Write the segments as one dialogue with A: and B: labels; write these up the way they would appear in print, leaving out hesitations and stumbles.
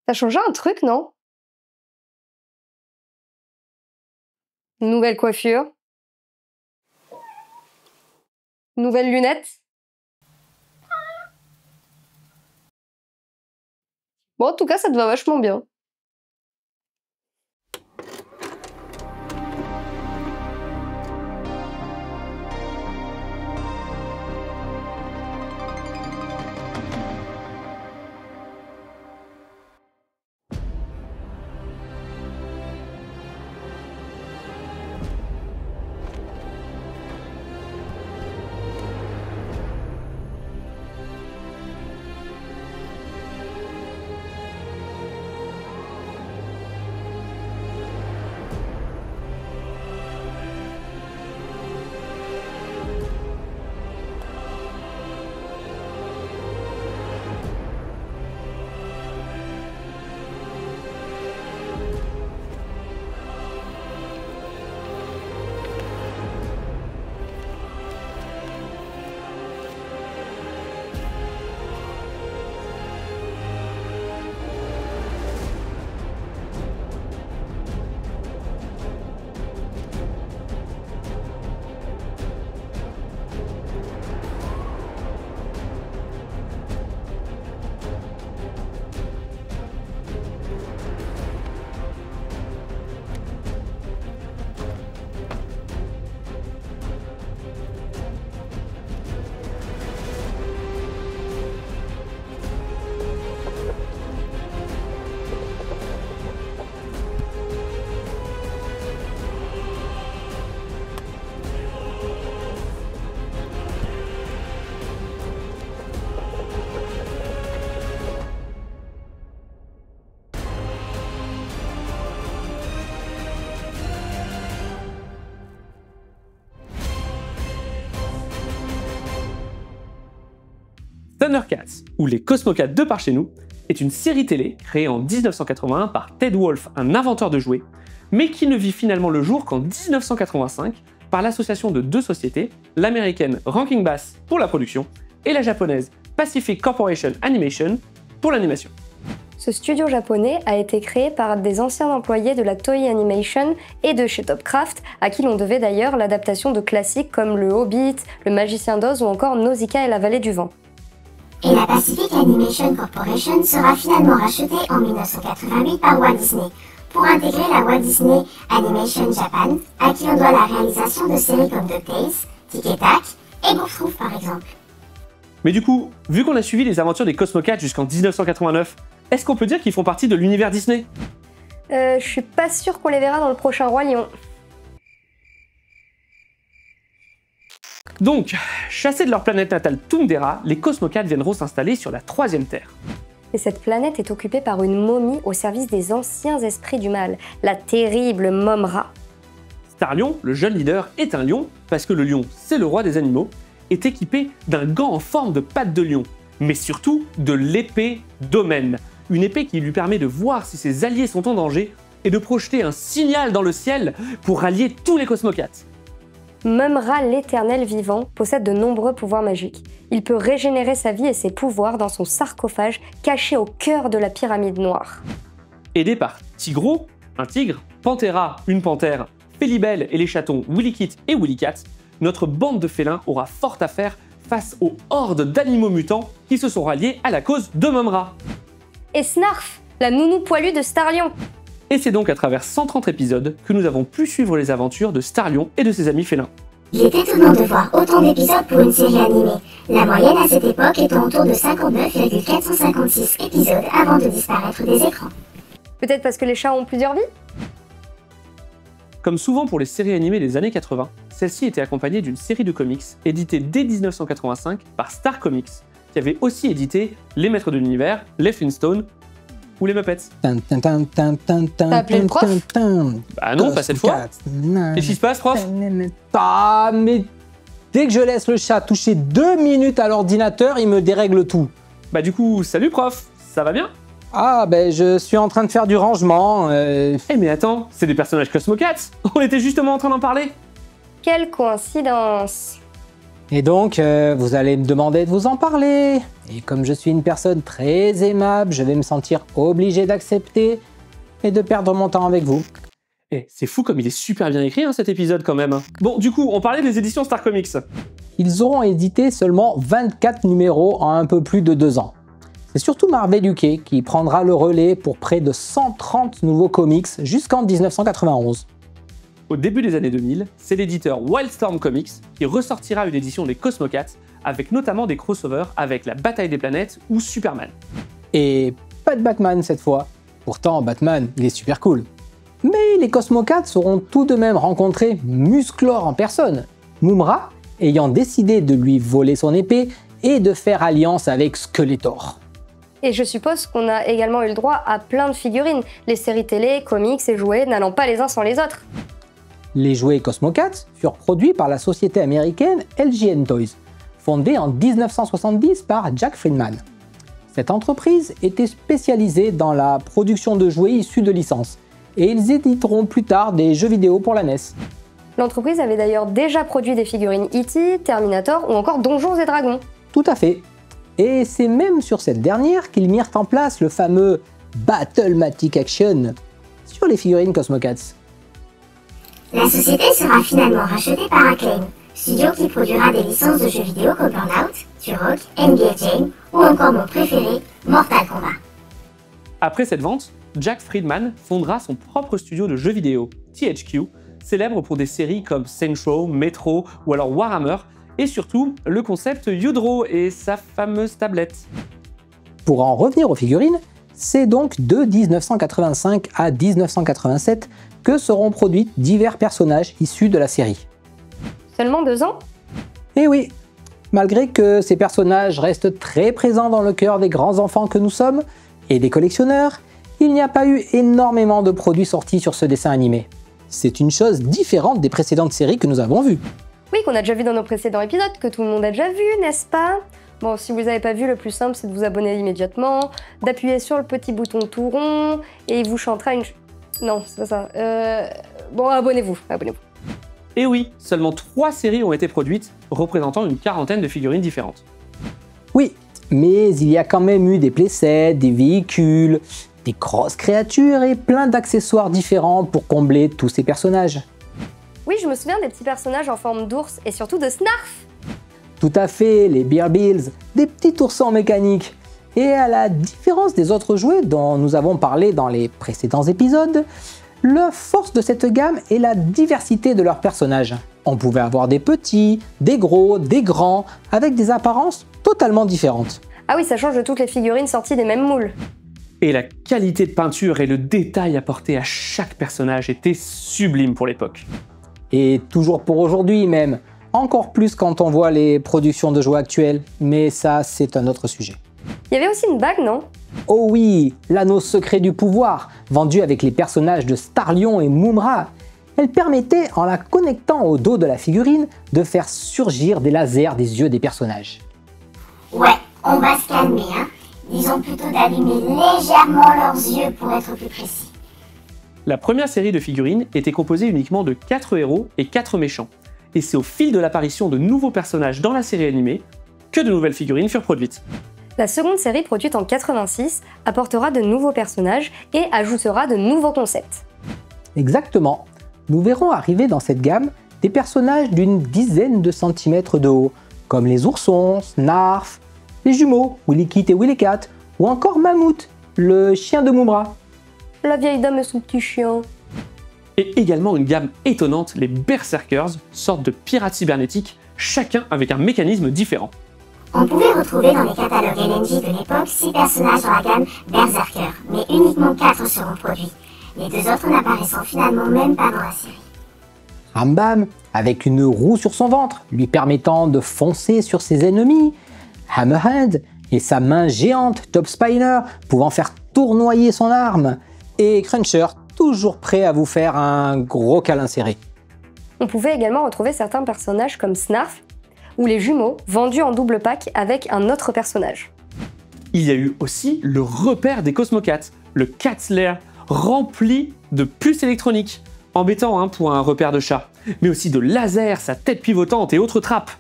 A: T'as changé un truc, non? Nouvelle coiffure. Nouvelles lunettes. Bon, en tout cas, ça te va vachement bien.
B: Thundercats, ou les Cosmocats de par chez nous, est une série télé créée en 1981 par Ted Wolfe, un inventeur de jouets, mais qui ne vit finalement le jour qu'en 1985 par l'association de deux sociétés, l'américaine Rankin Bass pour la production et la japonaise Pacific Corporation Animation pour l'animation.
A: Ce studio japonais a été créé par des anciens employés de la Toei Animation et de chez Topcraft, à qui l'on devait d'ailleurs l'adaptation de classiques comme Le Hobbit, Le Magicien d'Oz ou encore Nausicaa et la Vallée du Vent.
C: Et la Pacific Animation Corporation sera finalement rachetée en 1988 par Walt Disney, pour intégrer la Walt Disney Animation Japan, à qui on doit la réalisation de séries comme DuckTales, Tic et Tac et Goof Trouf par exemple.
B: Mais du coup, vu qu'on a suivi les aventures des Cosmocats jusqu'en 1989, est-ce qu'on peut dire qu'ils font partie de l'univers Disney?
A: Je suis pas sûre qu'on les verra dans le prochain Roi Lion.
B: Donc, chassés de leur planète natale Thundera, les Cosmocats viendront s'installer sur la troisième Terre.
A: Et cette planète est occupée par une momie au service des anciens esprits du mal, la terrible Mumm-Ra.
B: Starlion, le jeune leader, est un lion, parce que le lion, c'est le roi des animaux, est équipé d'un gant en forme de patte de lion, mais surtout de l'épée d'Omen, une épée qui lui permet de voir si ses alliés sont en danger et de projeter un signal dans le ciel pour rallier tous les Cosmocats.
A: Mumm-Ra, l'éternel vivant, possède de nombreux pouvoirs magiques. Il peut régénérer sa vie et ses pouvoirs dans son sarcophage caché au cœur de la pyramide noire.
B: Aidé par Tigro, un tigre, Panthera, une panthère, Félibel et les chatons Willikit et Willicat, notre bande de félins aura fort à faire face aux hordes d'animaux mutants qui se sont ralliés à la cause de Mumm-Ra.
A: Et Snarf, la nounou poilue de Starlion.
B: Et c'est donc à travers 130 épisodes que nous avons pu suivre les aventures de Starlion et de ses amis félins.
C: Il est étonnant de voir autant d'épisodes pour une série animée, la moyenne à cette époque étant autour de 59,456 épisodes avant de disparaître des écrans.
A: Peut-être parce que les chats ont plusieurs vies?
B: Comme souvent pour les séries animées des années 80, celle-ci était accompagnée d'une série de comics éditée dès 1985 par Star Comics, qui avait aussi édité Les Maîtres de l'Univers, les Flintstones ou les Muppets.
A: T'as appelé le prof?
B: Bah non, pas cette fois. Qu'est-ce qui se passe, prof?
D: Ah, mais dès que je laisse le chat toucher 2 minutes à l'ordinateur, il me dérègle tout.
B: Bah du coup, salut prof, ça va bien?
D: Ah, ben je suis en train de faire du rangement.
B: Eh mais attends, c'est des personnages Cosmocats. On était justement en train d'en parler.
A: Quelle coïncidence!
D: Et donc, vous allez me demander de vous en parler. Et comme je suis une personne très aimable, je vais me sentir obligé d'accepter et de perdre mon temps avec vous.
B: Eh, c'est fou comme il est super bien écrit cet épisode quand même. Bon, du coup, on parlait des éditions Star Comics.
D: Ils auront édité seulement 24 numéros en un peu plus de 2 ans. C'est surtout Marvel UK qui prendra le relais pour près de 130 nouveaux comics jusqu'en 1991.
B: Au début des années 2000, c'est l'éditeur Wildstorm Comics qui ressortira une édition des Cosmocats avec notamment des crossovers avec la Bataille des planètes ou Superman.
D: Et pas de Batman cette fois. Pourtant, Batman, il est super cool. Mais les Cosmocats auront tout de même rencontré Musclor en personne, Mumm-Ra ayant décidé de lui voler son épée et de faire alliance avec Skeletor.
A: Et je suppose qu'on a également eu le droit à plein de figurines, les séries télé, comics et jouets n'allant pas les uns sans les autres.
D: Les jouets Cosmocats furent produits par la société américaine LJN Toys, fondée en 1970 par Jack Friedman. Cette entreprise était spécialisée dans la production de jouets issus de licences, et ils éditeront plus tard des jeux vidéo pour la NES.
A: L'entreprise avait d'ailleurs déjà produit des figurines E.T., Terminator ou encore Donjons et Dragons.
D: Tout à fait. Et c'est même sur cette dernière qu'ils mirent en place le fameux Battlematic Action sur les figurines Cosmocats.
C: La société sera finalement rachetée par Acclaim, studio qui produira des licences de jeux vidéo comme Burnout, Turok, NBA Jam ou encore mon préféré, Mortal Kombat.
B: Après cette vente, Jack Friedman fondera son propre studio de jeux vidéo, THQ, célèbre pour des séries comme Saints Row, Metro ou alors Warhammer, et surtout le concept Yudro et sa fameuse tablette.
D: Pour en revenir aux figurines, c'est donc de 1985 à 1987 que seront produits divers personnages issus de la série.
A: Seulement 2 ans?
D: Et oui, malgré que ces personnages restent très présents dans le cœur des grands enfants que nous sommes, et des collectionneurs, il n'y a pas eu énormément de produits sortis sur ce dessin animé. C'est une chose différente des précédentes séries que nous avons vues.
A: Oui, qu'on a déjà vu dans nos précédents épisodes, que tout le monde a déjà vu, n'est-ce pas? Bon, si vous n'avez pas vu, le plus simple, c'est de vous abonner immédiatement, d'appuyer sur le petit bouton tout rond, et il vous chantera une... Non, c'est pas ça. Bon, abonnez-vous.
B: Et oui, seulement 3 séries ont été produites, représentant une quarantaine de figurines différentes.
D: Oui, mais il y a quand même eu des playsets, des véhicules, des grosses créatures et plein d'accessoires différents pour combler tous ces personnages.
A: Oui, je me souviens des petits personnages en forme d'ours, et surtout de Snarf.
D: Tout à fait, les Bear Bills, des petits oursons mécaniques. Et à la différence des autres jouets dont nous avons parlé dans les précédents épisodes, la force de cette gamme est la diversité de leurs personnages. On pouvait avoir des petits, des gros, des grands, avec des apparences totalement différentes.
A: Ah oui, ça change de toutes les figurines sorties des mêmes moules.
B: Et la qualité de peinture et le détail apporté à chaque personnage était sublime pour l'époque.
D: Et toujours pour aujourd'hui même, encore plus quand on voit les productions de jouets actuelles, mais ça c'est un autre sujet.
A: Il y avait aussi une bague, non?
D: Oh oui, l'anneau secret du pouvoir, vendu avec les personnages de Starlion et Mumm-Ra. Elle permettait, en la connectant au dos de la figurine, de faire surgir des lasers des yeux des personnages.
C: Ouais, on va se calmer, hein. Disons plutôt d'allumer légèrement leurs yeux pour être plus précis.
B: La première série de figurines était composée uniquement de 4 héros et 4 méchants. Et c'est au fil de l'apparition de nouveaux personnages dans la série animée que de nouvelles figurines furent produites.
A: La seconde série, produite en 86, apportera de nouveaux personnages et ajoutera de nouveaux concepts.
D: Exactement. Nous verrons arriver dans cette gamme des personnages d'une dizaine de centimètres de haut, comme les oursons, Snarf, les jumeaux, Willy Kit et Willy Cat, ou encore Mammouth, le chien de Mumm-Ra.
A: La vieille dame et son petit chien.
B: Et également une gamme étonnante, les Berserkers, sorte de pirates cybernétiques, chacun avec un mécanisme différent.
C: On pouvait retrouver dans les catalogues LNG de l'époque 6 personnages dans la gamme Berserker, mais uniquement 4 seront produits, les 2 autres n'apparaissant finalement même pas dans la série.
D: Rambam, avec une roue sur son ventre, lui permettant de foncer sur ses ennemis. Hammerhand, et sa main géante, Top Spiner, pouvant faire tournoyer son arme. Et Cruncher, toujours prêt à vous faire un gros câlin serré.
A: On pouvait également retrouver certains personnages comme Snarf, ou les jumeaux, vendus en double pack avec un autre personnage.
B: Il y a eu aussi le repère des Cosmocats, le Cat Lair, rempli de puces électroniques. Embêtant pour un repère de chat, mais aussi de lasers, sa tête pivotante et autres trappes.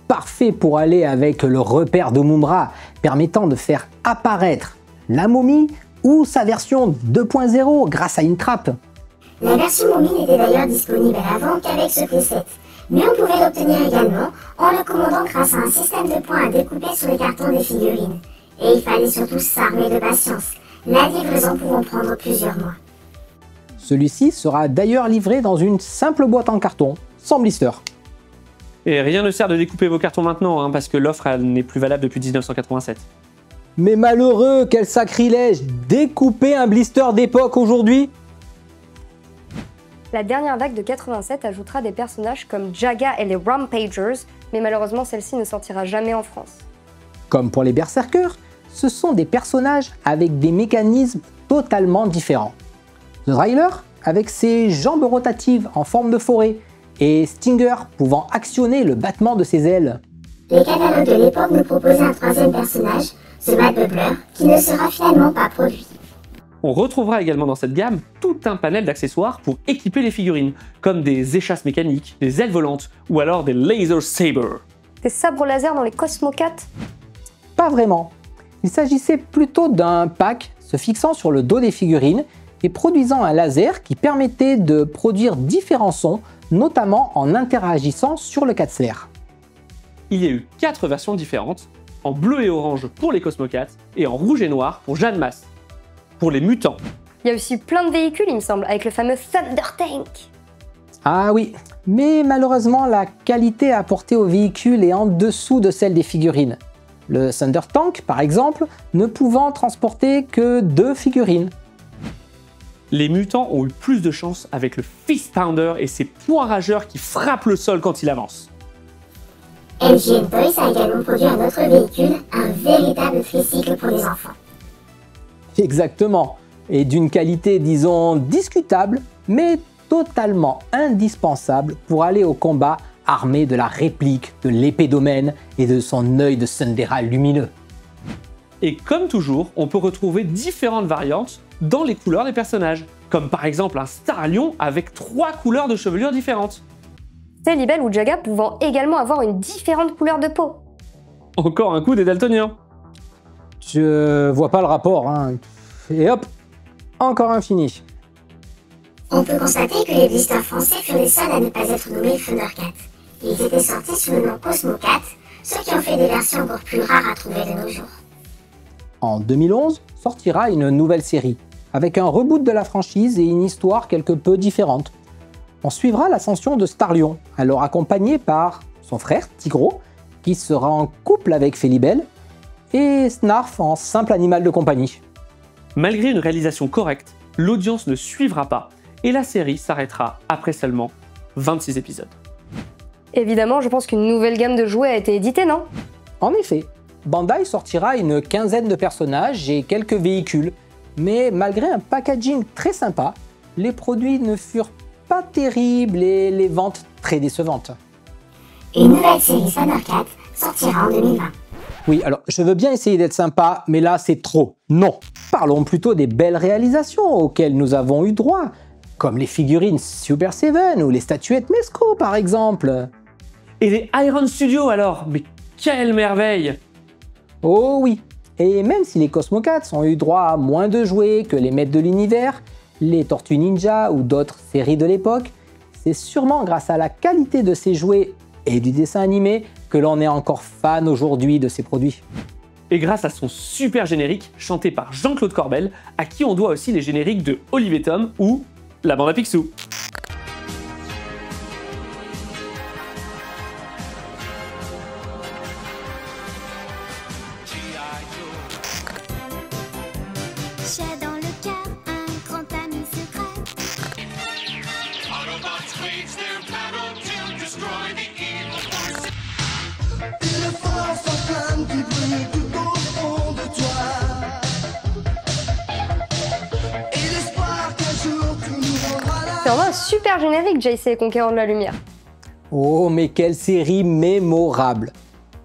D: parfait pour aller avec le repère de Mumm-Ra, permettant de faire apparaître la momie ou sa version 2.0 grâce à une trappe.
C: La version momie n'était d'ailleurs disponible à la vente qu'avec ce preset, mais on pouvait l'obtenir également en le commandant grâce à un système de points à découper sur les cartons des figurines. Et il fallait surtout s'armer de patience, la livraison pouvant prendre plusieurs mois.
D: Celui-ci sera d'ailleurs livré dans une simple boîte en carton, sans blister.
B: Et rien ne sert de découper vos cartons maintenant, hein, parce que l'offre n'est plus valable depuis 1987.
D: Mais malheureux, quel sacrilège! Découper un blister d'époque aujourd'hui?
A: La dernière vague de 87 ajoutera des personnages comme Jaga et les Rampagers, mais malheureusement celle-ci ne sortira jamais en France.
D: Comme pour les Berserkers, ce sont des personnages avec des mécanismes totalement différents. The Drailer avec ses jambes rotatives en forme de forêt, et Stinger pouvant actionner le battement de ses ailes.
C: Les catalogues de l'époque nous proposaient un troisième personnage, The Mad Bubbler, qui ne sera finalement pas produit.
B: On retrouvera également dans cette gamme tout un panel d'accessoires pour équiper les figurines, comme des échasses mécaniques, des ailes volantes ou alors des laser sabers.
A: Des sabres laser dans les Cosmocats?
D: Pas vraiment. Il s'agissait plutôt d'un pack se fixant sur le dos des figurines et produisant un laser qui permettait de produire différents sons, notamment en interagissant sur le Katzler.
B: Il y a eu 4 versions différentes, en bleu et orange pour les Cosmocats et en rouge et noir pour Jeanne Masse. Pour les mutants.
A: Il y a aussi plein de véhicules, il me semble, avec le fameux Thunder Tank.
D: Ah oui, mais malheureusement la qualité apportée au véhicule est en dessous de celle des figurines. Le Thunder Tank, par exemple, ne pouvant transporter que 2 figurines.
B: Les mutants ont eu plus de chance avec le Fist Pounder et ses poings rageurs qui frappent le sol quand il avance.
C: MGM Toys a également produit un autre véhicule, un véritable tricycle pour les enfants.
D: Exactement, et d'une qualité disons discutable, mais totalement indispensable pour aller au combat armé de la réplique de l'épée d'Omen et de son œil de Sundera lumineux.
B: Et comme toujours, on peut retrouver différentes variantes dans les couleurs des personnages, comme par exemple un Starlion avec 3 couleurs de chevelure différentes.
A: Célibel ou Jaga pouvant également avoir une différente couleur de peau.
B: Encore un coup des daltoniens.
D: Je vois pas le rapport, hein. Et hop, encore un fini.
C: On peut constater que les blisters français furent les seuls à ne pas être nommés Thundercat. Ils étaient sortis sous le nom Cosmocat, ce qui en fait des versions encore plus rares à trouver de nos jours.
D: En 2011, sortira une nouvelle série, avec un reboot de la franchise et une histoire quelque peu différente. On suivra l'ascension de Starlion, alors accompagné par son frère Tigro, qui sera en couple avec Felibel, et Snarf en simple animal de compagnie.
B: Malgré une réalisation correcte, l'audience ne suivra pas, et la série s'arrêtera après seulement 26 épisodes.
A: Évidemment, je pense qu'une nouvelle gamme de jouets a été éditée, non?
D: En effet, Bandai sortira une quinzaine de personnages et quelques véhicules, mais malgré un packaging très sympa, les produits ne furent pas terribles et les ventes très décevantes.
C: Une nouvelle série Thundercat sortira en 2020.
D: Oui, alors je veux bien essayer d'être sympa, mais là c'est trop. Non. Parlons plutôt des belles réalisations auxquelles nous avons eu droit, comme les figurines Super Seven ou les statuettes Mezco par exemple.
B: Et les Iron Studios alors, mais quelle merveille!
D: Oh oui, et même si les Cosmocats ont eu droit à moins de jouets que les maîtres de l'univers, les Tortues Ninja ou d'autres séries de l'époque, c'est sûrement grâce à la qualité de ces jouets et du dessin animé que l'on est encore fan aujourd'hui de ces produits.
B: Et grâce à son super générique chanté par Jean-Claude Corbel, à qui on doit aussi les génériques de Olivier Tom ou La Bande à Picsou.
E: J'ai dans le cœur un grand ami secret.
F: Autobots wage their battle to destroy the evil forces.
G: Une force en flamme qui brûle tout au fond de toi. Et l'espoir qu'un jour tout nous rendra la...
A: C'est vraiment un super générique, JC et Conquérant de la Lumière.
D: Oh mais quelle série mémorable!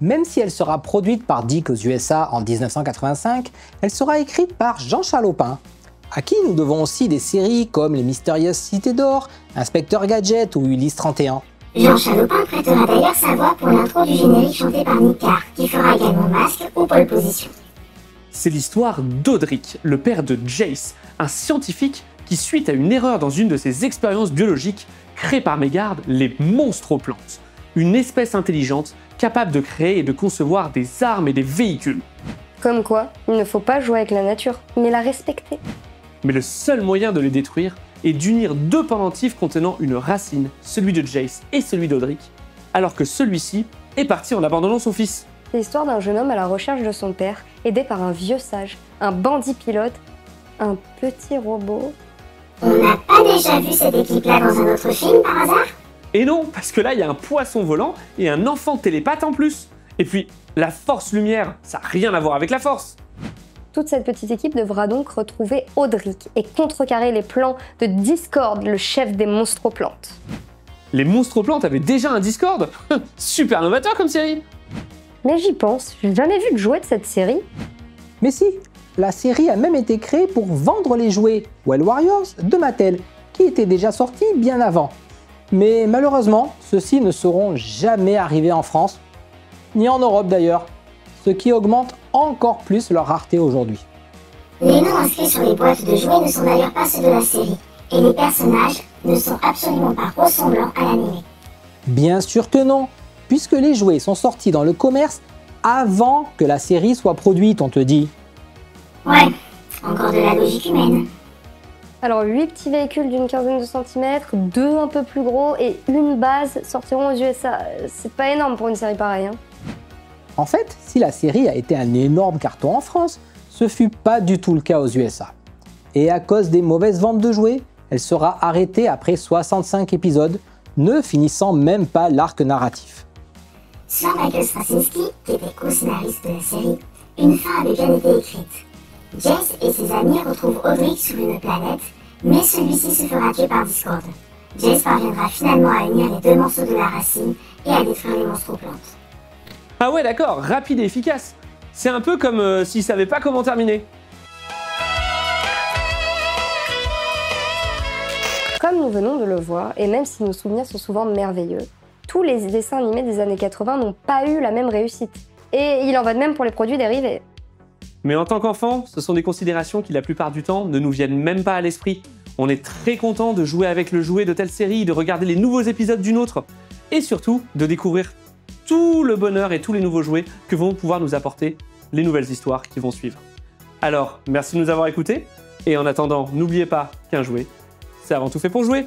D: Même si elle sera produite par Dick aux USA en 1985, elle sera écrite par Jean Chalopin, à qui nous devons aussi des séries comme Les Mystérieuses Cités d'Or, Inspecteur Gadget ou Ulysse 31.
C: Jean Chalopin prêtera d'ailleurs sa voix pour l'intro du générique chanté par Nick Carr, qui fera également Masque ou Pole Position.
B: C'est l'histoire d'Audric, le père de Jace, un scientifique qui, suite à une erreur dans une de ses expériences biologiques, crée par mégarde les monstroplantes, une espèce intelligente capable de créer et de concevoir des armes et des véhicules.
A: Comme quoi, il ne faut pas jouer avec la nature, mais la respecter.
B: Mais le seul moyen de les détruire est d'unir deux pendentifs contenant une racine, celui de Jace et celui d'Audric, alors que celui-ci est parti en abandonnant son fils.
A: C'est l'histoire d'un jeune homme à la recherche de son père, aidé par un vieux sage, un bandit pilote, un petit robot.
C: On n'a pas déjà vu cette équipe-là dans un autre film par hasard?
B: Et non, parce que là, il y a un poisson volant et un enfant télépathe en plus. Et puis, la force lumière, ça n'a rien à voir avec la force.
A: Toute cette petite équipe devra donc retrouver Audric et contrecarrer les plans de Discord, le chef des monstroplantes.
B: Les monstroplantes avaient déjà un Discord. Super novateur comme série.
A: Mais j'y pense, j'ai jamais vu de jouet de cette série.
D: Mais si, la série a même été créée pour vendre les jouets Well Warriors de Mattel, qui étaient déjà sortis bien avant. Mais malheureusement, ceux-ci ne seront jamais arrivés en France, ni en Europe d'ailleurs, ce qui augmente encore plus leur rareté aujourd'hui.
C: Les noms inscrits sur les boîtes de jouets ne sont d'ailleurs pas ceux de la série, et les personnages ne sont absolument pas ressemblants à l'animé.
D: Bien sûr que non, puisque les jouets sont sortis dans le commerce avant que la série soit produite, on te dit.
C: Ouais, encore de la logique humaine.
A: Alors 8 petits véhicules d'une quinzaine de centimètres, 2 un peu plus gros et une base sortiront aux USA. C'est pas énorme pour une série pareille. Hein.
D: En fait, si la série a été un énorme carton en France, ce fut pas du tout le cas aux USA. Et à cause des mauvaises ventes de jouets, elle sera arrêtée après 65 épisodes, ne finissant même pas l'arc narratif.
C: Selon Michael Straczynski, qui était co-scénariste de la série, une fin avait bien été écrite. Jace et ses amis retrouvent Audric sur une planète, mais celui-ci se fera tuer par Discord. Jace parviendra finalement à unir les deux morceaux de la racine et à détruire les monstroplantes.
B: Ah ouais, d'accord, rapide et efficace. C'est un peu comme s'ils savaient pas comment terminer.
A: Comme nous venons de le voir, et même si nos souvenirs sont souvent merveilleux, tous les dessins animés des années 80 n'ont pas eu la même réussite. Et il en va de même pour les produits dérivés.
B: Mais en tant qu'enfant, ce sont des considérations qui la plupart du temps ne nous viennent même pas à l'esprit. On est très content de jouer avec le jouet de telle série, de regarder les nouveaux épisodes d'une autre, et surtout de découvrir tout le bonheur et tous les nouveaux jouets que vont pouvoir nous apporter les nouvelles histoires qui vont suivre. Alors, merci de nous avoir écoutés, et en attendant, n'oubliez pas qu'un jouet, c'est avant tout fait pour jouer.